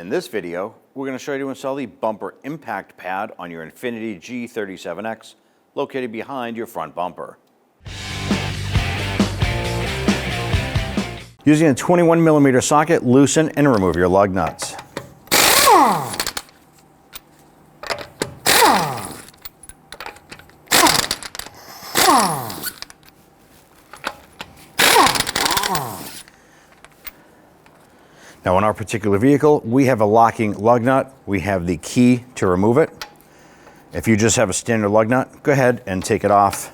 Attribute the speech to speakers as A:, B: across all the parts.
A: In this video, we're going to show you to install the bumper impact pad on your INFINITI G37 X, located behind your front bumper. Using a 21mm socket, loosen and remove your lug nuts. Now on our particular vehicle, we have a locking lug nut. We have the key to remove it. If you just have a standard lug nut, go ahead and take it off.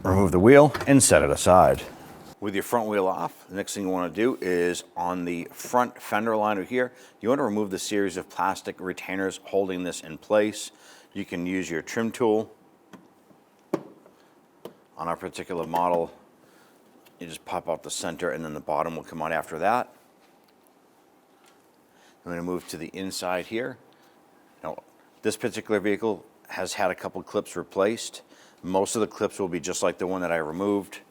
A: Remove the wheel and set it aside. With your front wheel off, the next thing you want to do is on the front fender liner here, you want to remove the series of plastic retainers holding this in place. You can use your trim tool. On our particular model, you just pop out the center and then the bottom will come out after that. I'm going to move to the inside here. Now, this particular vehicle has had a couple clips replaced. Most of the clips will be just like the one that I removed.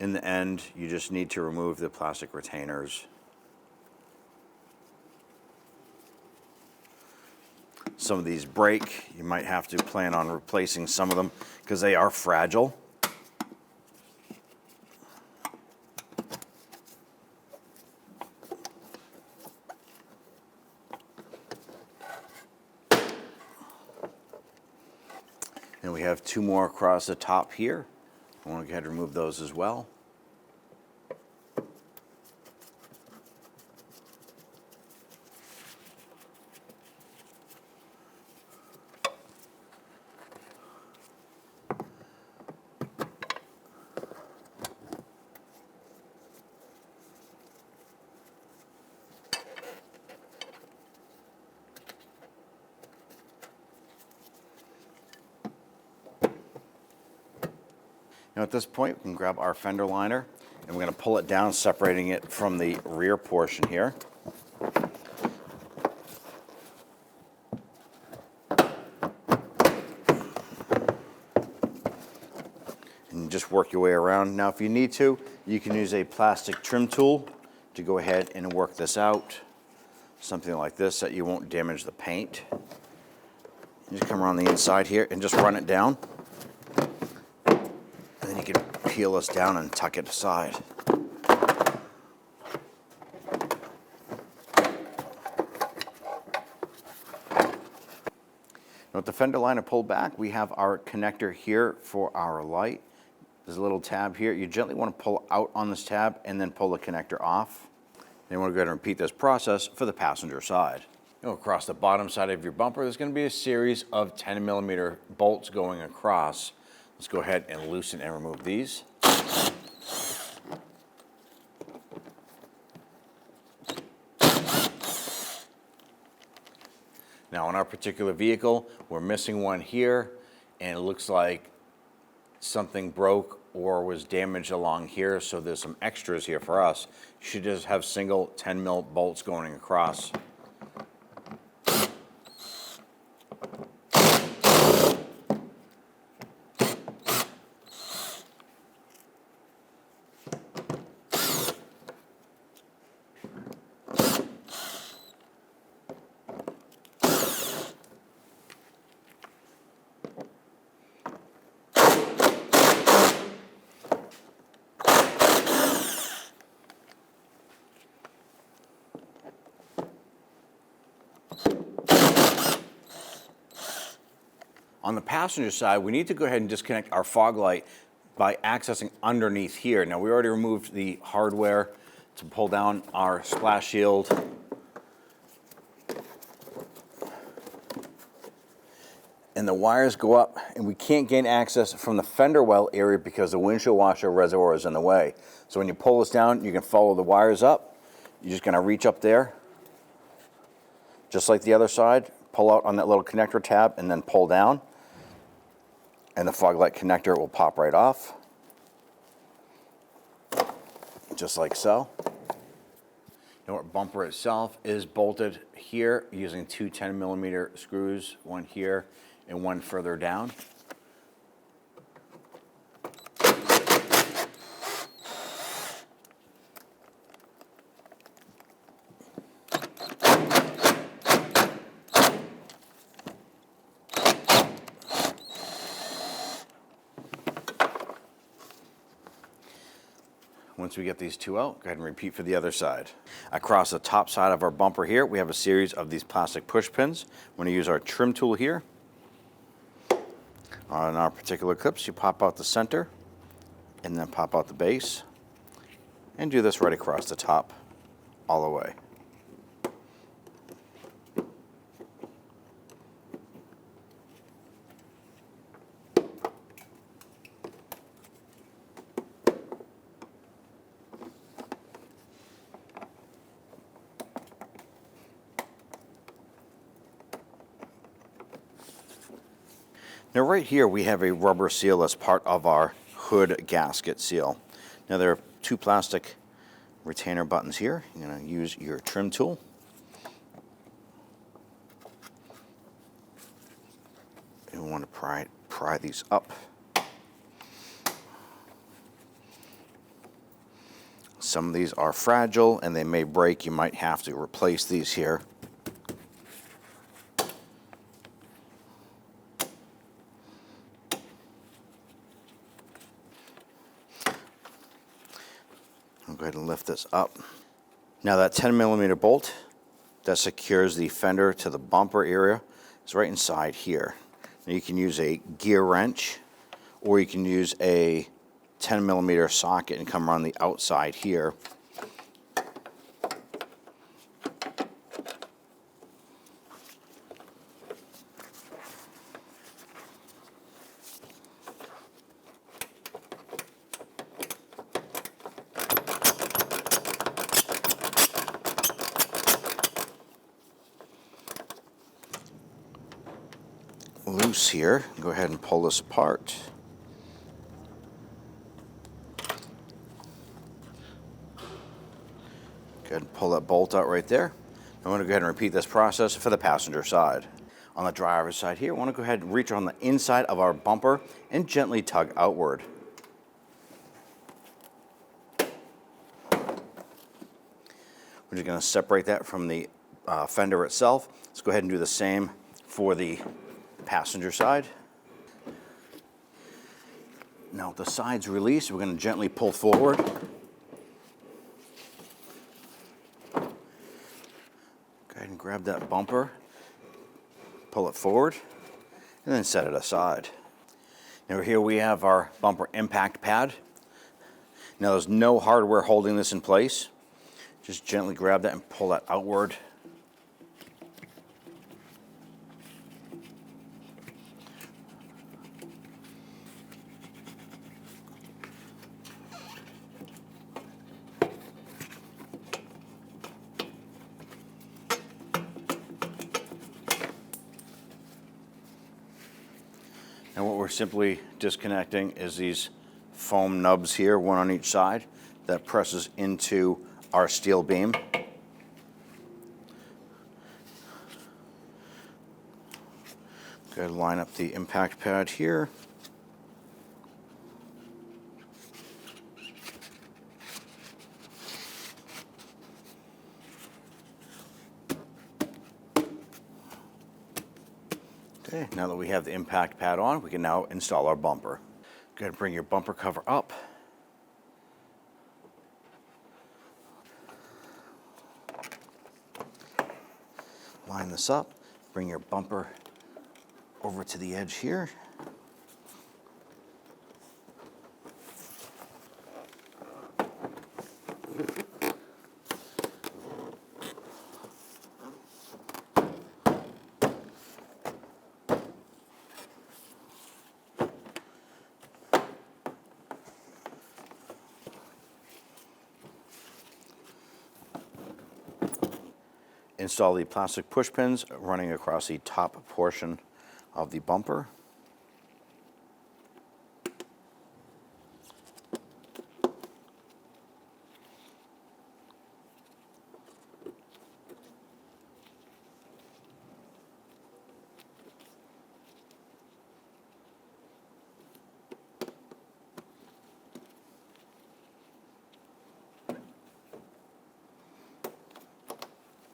A: In the end, you just need to remove the plastic retainers. Some of these break. You might have to plan on replacing some of them because they are fragile. And we have two more across the top here. I want to go ahead and remove those as well. Now at this point, we can grab our fender liner and we're going to pull it down, separating it from the rear portion here. And just work your way around. Now if you need to, you can use a plastic trim tool to go ahead and work this out. Something like this that you won't damage the paint. You just come around the inside here and just run it down. You can peel this down and tuck it aside. Now with the fender liner pulled back, we have our connector here for our light. There's a little tab here. You gently want to pull out on this tab and then pull the connector off. Then you want to go ahead and repeat this process for the passenger side. Now across the bottom side of your bumper, there's going to be a series of 10mm bolts going across. Let's go ahead and loosen and remove these. Now on our particular vehicle, we're missing one here, and it looks like something broke or was damaged along here, so there's some extras here for us. You should just have single 10mm bolts going across. On the passenger side, we need to go ahead and disconnect our fog light by accessing underneath here. Now we already removed the hardware to pull down our splash shield. And the wires go up, and we can't gain access from the fender well area because the windshield washer reservoir is in the way. So when you pull this down, you can follow the wires up. You're just gonna reach up there, just like the other side, pull out on that little connector tab and then pull down. And the fog light connector will pop right off, just like so. Now our bumper itself is bolted here using two 10mm screws, one here and one further down. Once we get these two out, go ahead and repeat for the other side. Across the top side of our bumper here, we have a series of these plastic push pins. We're going to use our trim tool here. On our particular clips, you pop out the center and then pop out the base and do this right across the top all the way. Now right here we have a rubber seal as part of our hood gasket seal. Now there are two plastic retainer buttons here. You're going to use your trim tool. And we want to pry these up. Some of these are fragile and they may break. You might have to replace these here. I'll go ahead and lift this up. Now that 10mm bolt that secures the fender to the bumper area is right inside here. Now you can use a gear wrench or you can use a 10mm socket and come around the outside here. Loose here. Go ahead and pull this apart. Go ahead and pull that bolt out right there. I'm going to go ahead and repeat this process for the passenger side. On the driver's side here, I want to go ahead and reach on the inside of our bumper and gently tug outward. We're just going to separate that from the fender itself. Let's go ahead and do the same for the passenger side. Now with the sides released, we're going to gently pull forward. Go ahead and grab that bumper, pull it forward, and then set it aside. Now here we have our bumper impact pad. Now there's no hardware holding this in place. Just gently grab that and pull that outward. And what we're simply disconnecting is these foam nubs here, one on each side, that presses into our steel beam. Go ahead and line up the impact pad here. Okay, now that we have the impact pad on, we can now install our bumper. Go ahead and bring your bumper cover up. Line this up, bring your bumper over to the edge here. Install the plastic push pins running across the top portion of the bumper.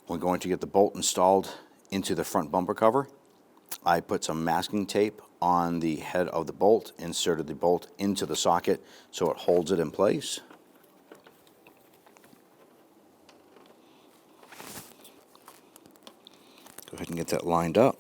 A: We're going to get the bolt installed into the front bumper cover. I put some masking tape on the head of the bolt, inserted the bolt into the socket so it holds it in place. ahead and get that lined up.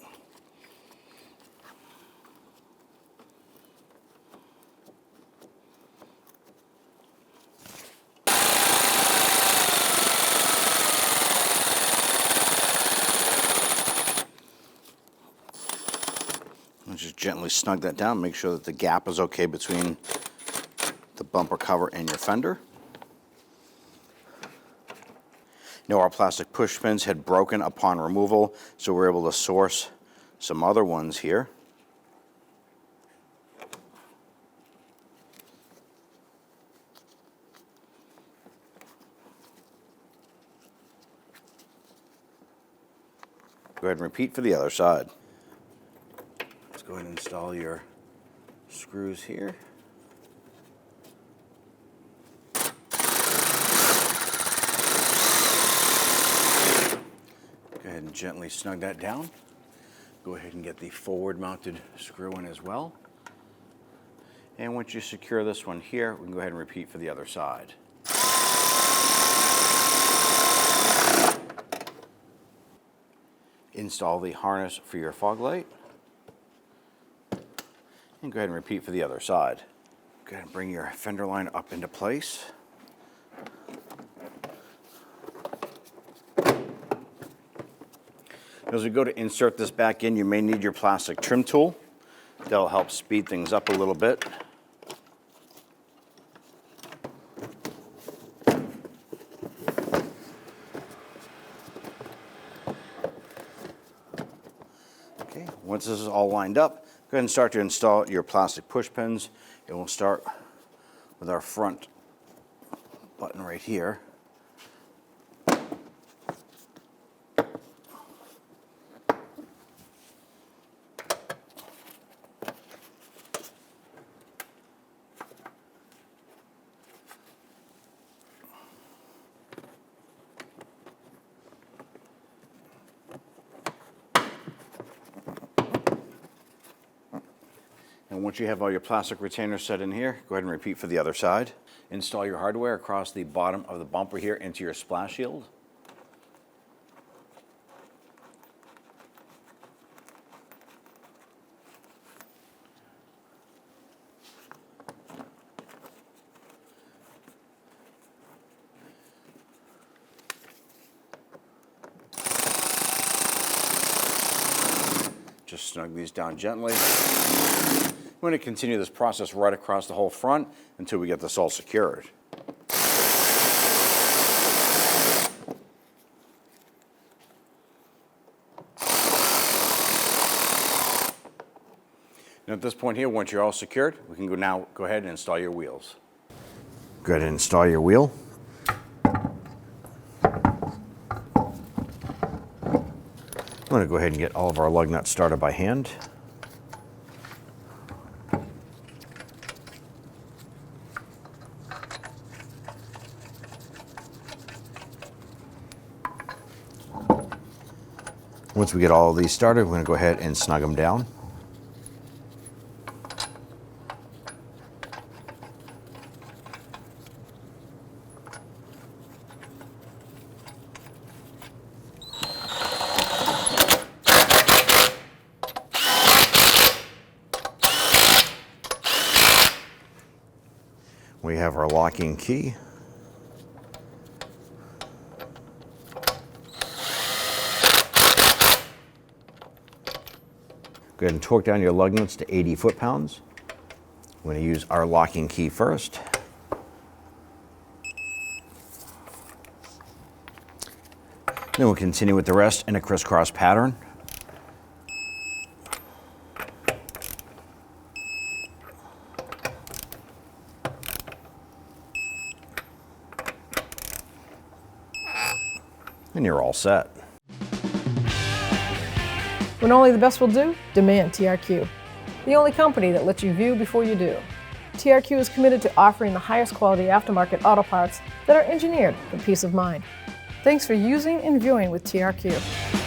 A: Just gently snug that down, make sure that the gap is okay between the bumper cover and your fender. Now our plastic push pins had broken upon removal, so we're able to source some other ones here. Go ahead and repeat for the other side. Go ahead and install your screws here. Go ahead and gently snug that down. Go ahead and get the forward mounted screw in as well. And once you secure this one here, we can go ahead and repeat for the other side. Install the harness for your fog light. And go ahead and repeat for the other side. Go ahead and bring your fender line up into place. As we go to insert this back in, you may need your plastic trim tool. That'll help speed things up a little bit. Okay, once this is all lined up, go ahead and start to install your plastic push pins. And we'll start with our front button right here. And once you have all your plastic retainers set in here, go ahead and repeat for the other side. Install your hardware across the bottom of the bumper here into your splash shield. Just snug these down gently. We're going to continue this process right across the whole front until we get this all secured. And at this point here, once you're all secured, we can now go ahead and install your wheels. Go ahead and install your wheel. I'm going to go ahead and get all of our lug nuts started by hand. Once we get all of these started, we're going to go ahead and snug them down. We have our locking key. Go ahead and torque down your lug nuts to 80 foot-pounds. We're going to use our locking key first. Then we'll continue with the rest in a crisscross pattern. And you're all set.
B: When only the best will do, demand TRQ. The only company that lets you view before you do. TRQ is committed to offering the highest quality aftermarket auto parts that are engineered for peace of mind. Thanks for using and viewing with TRQ.